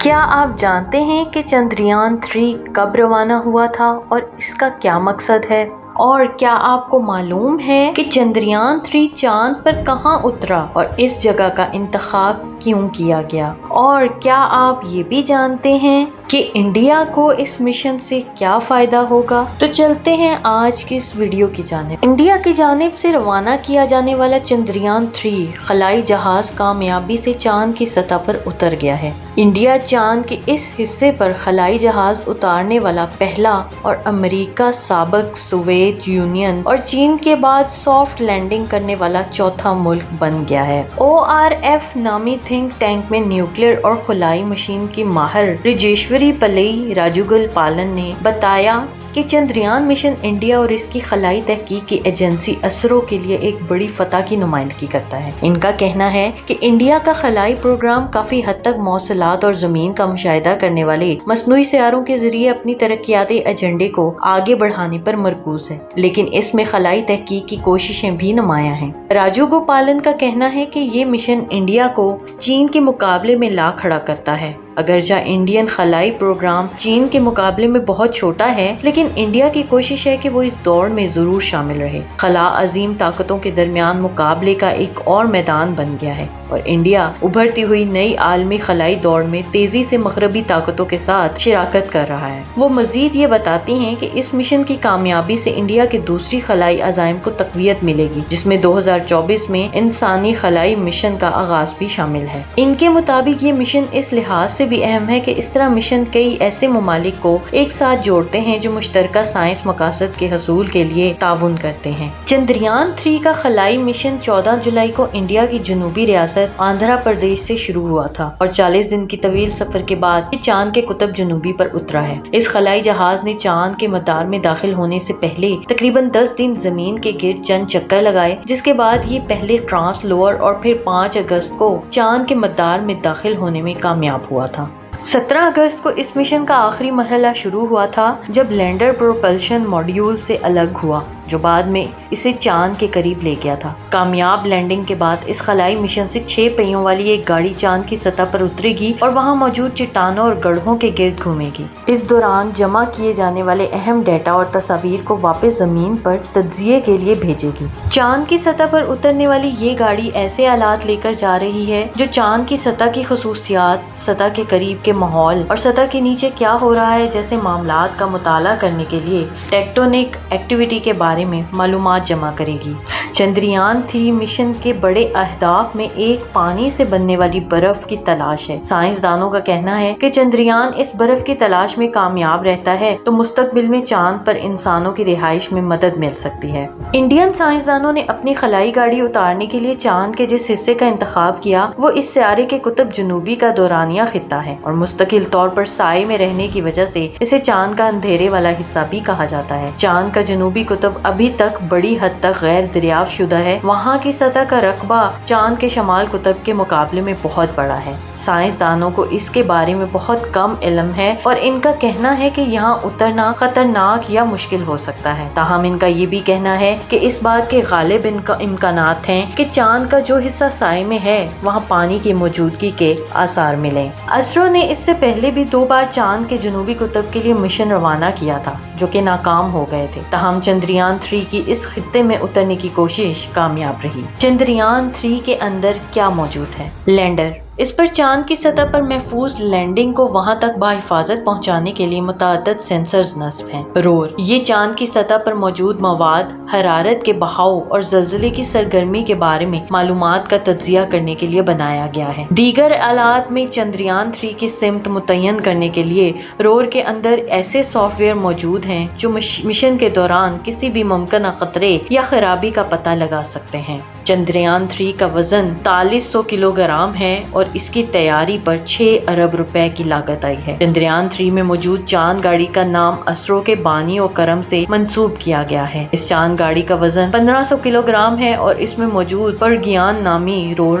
کیا آپ جانتے ہیں کہ چندریان 3 کب روانہ ہوا تھا اور اس کا کیا مقصد ہے؟ اور کیا آپ کو معلوم ہے کہ چندریان 3 چاند پر کہاں اترا اور اس جگہ کا انتخاب کیوں کیا گیا؟ اور کیا آپ یہ بھی جانتے ہیں کہ انڈیا کو اس مشن سے کیا فائدہ ہوگا؟ تو چلتے ہیں آج کی اس ویڈیو کی جانب۔ انڈیا کی جانب سے روانہ کیا جانے والا چندریان 3 خلائی جہاز کامیابی سے چاند کی سطح پر اتر گیا ہے۔ انڈیا چاند کے اس حصے پر خلائی جہاز اتارنے والا پہلا اور امریکہ، سابق سوویت یونین اور چین کے بعد سافٹ لینڈنگ کرنے والا چوتھا ملک بن گیا ہے۔ ORF نامی تھنک ٹینک میں نیوکلیئر اور خلائی مشین کی ماہر رجیشوری پلئی راجوگل پالن نے بتایا کہ چندریان مشن انڈیا اور اس کی خلائی تحقیق کی ایجنسی اسرو کے لیے ایک بڑی فتح کی نمائندگی کرتا ہے۔ ان کا کہنا ہے کہ انڈیا کا خلائی پروگرام کافی حد تک مواصلات اور زمین کا مشاہدہ کرنے والے مصنوعی سیاروں کے ذریعے اپنی ترقیاتی ایجنڈے کو آگے بڑھانے پر مرکوز ہے، لیکن اس میں خلائی تحقیق کی کوششیں بھی نمایاں ہیں۔ راجو گوپالن کا کہنا ہے کہ یہ مشن انڈیا کو چین کے مقابلے میں لا کھڑا کرتا ہے۔ اگرچہ انڈین خلائی پروگرام چین کے مقابلے میں بہت چھوٹا ہے، لیکن انڈیا کی کوشش ہے کہ وہ اس دوڑ میں ضرور شامل رہے۔ خلا عظیم طاقتوں کے درمیان مقابلے کا ایک اور میدان بن گیا ہے اور انڈیا ابھرتی ہوئی نئی عالمی خلائی دوڑ میں تیزی سے مغربی طاقتوں کے ساتھ شراکت کر رہا ہے۔ وہ مزید یہ بتاتی ہیں کہ اس مشن کی کامیابی سے انڈیا کے دوسری خلائی عزائم کو تقویت ملے گی، جس میں 2024 میں انسانی خلائی مشن کا آغاز بھی شامل ہے۔ ان کے مطابق یہ مشن اس لحاظ سے بھی اہم ہے کہ اس طرح مشن کئی ایسے ممالک کو ایک ساتھ جوڑتے ہیں جو مشترکہ سائنس مقاصد کے حصول کے لیے تعاون کرتے ہیں۔ چندریان 3 کا خلائی مشن 14 جولائی کو انڈیا کی جنوبی ریاست آندھرا پردیش سے شروع ہوا تھا اور 40 دن کی طویل سفر کے بعد یہ چاند کے قطب جنوبی پر اترا ہے۔ اس خلائی جہاز نے چاند کے مدار میں داخل ہونے سے پہلے تقریباً 10 دن زمین کے گرد چند چکر لگائے، جس کے بعد یہ پہلے ٹرانس لوور اور پھر 5 اگست کو چاند کے مدار میں داخل ہونے میں کامیاب ہوا تھا۔ 17 اگست کو اس مشن کا آخری مرحلہ شروع ہوا تھا جب لینڈر پروپلشن ماڈیول سے الگ ہوا، جو بعد میں اسے چاند کے قریب لے گیا تھا۔ کامیاب لینڈنگ کے بعد اس خلائی مشن سے 6 پہیوں والی ایک گاڑی چاند کی سطح پر اترے گی اور وہاں موجود چٹانوں اور گڑھوں کے گرد گھومے گی۔ اس دوران جمع کیے جانے والے اہم ڈیٹا اور تصاویر کو واپس زمین پر تجزیے کے لیے بھیجے گی۔ چاند کی سطح پر اترنے والی یہ گاڑی ایسے آلات لے کر جا رہی ہے جو چاند کی سطح کی خصوصیات، سطح کے قریب کے ماحول اور سطح کے نیچے کیا ہو رہا ہے جیسے معاملات کا مطالعہ کرنے کے لیے ٹیکٹونک ایکٹیویٹی کے بارے میں معلومات جمع کرے گی۔ چندریان 3 مشن کے بڑے اہداف میں ایک پانی سے بننے والی برف کی تلاش ہے۔ سائنسدانوں کا کہنا ہے کہ چندریان اس برف کی تلاش میں کامیاب رہتا ہے تو مستقبل میں چاند پر انسانوں کی رہائش میں مدد مل سکتی ہے۔ انڈین سائنسدانوں نے اپنی خلائی گاڑی اتارنے کے لیے چاند کے جس حصے کا انتخاب کیا وہ اس سیارے کے قطب جنوبی کا دورانیہ خطہ ہے اور مستقل طور پر سائے میں رہنے کی وجہ سے اسے چاند کا اندھیرے والا حصہ بھی کہا جاتا ہے۔ چاند کا جنوبی قطب ابھی تک بڑی حد تک غیر دریافت شدہ ہے۔ وہاں کی سطح کا رقبہ چاند کے شمال قطب کے مقابلے میں بہت بڑا ہے۔ سائنسدانوں کو اس کے بارے میں بہت کم علم ہے اور ان کا کہنا ہے کہ یہاں اترنا خطرناک یا مشکل ہو سکتا ہے۔ تاہم ان کا یہ بھی کہنا ہے کہ اس بات کے غالب امکانات ہیں کہ چاند کا جو حصہ سائے میں ہے وہاں پانی کی موجودگی کے آثار ملیں۔ اسرو نے اس سے پہلے بھی 2 بار چاند کے جنوبی قطب کے لیے مشن روانہ کیا تھا جو کہ ناکام ہو گئے تھے، تاہم چندریان 3 کی اس خطے میں اترنے کی کوشش کامیاب رہی۔ چندریان 3 کے اندر کیا موجود ہے؟ لینڈر۔ اس پر چاند کی سطح پر محفوظ لینڈنگ کو وہاں تک بحفاظت پہنچانے کے لیے متعدد سینسرز نصب ہیں۔ رور، یہ چاند کی سطح پر موجود مواد، حرارت کے بہاؤ اور زلزلے کی سرگرمی کے بارے میں معلومات کا تجزیہ کرنے کے لیے بنایا گیا ہے۔ دیگر آلات میں چندریان 3 کی سمت متعین کرنے کے لیے رور کے اندر ایسے سافٹ ویئر موجود ہیں جو مشن کے دوران کسی بھی ممکنہ خطرے یا خرابی کا پتہ لگا سکتے ہیں۔ چندریان 3 کا وزن 4300 کلو گرام ہے اور اس کی تیاری پر 6 ارب روپے کی لاگت آئی ہے۔ چندریان 3 میں موجود چاند گاڑی کا نام اسرو کے بانی و کرم سے منسوب کیا گیا ہے۔ اس چاند گاڑی کا وزن 1500 کلو گرام ہے اور اس میں موجود پرگیان نامی روور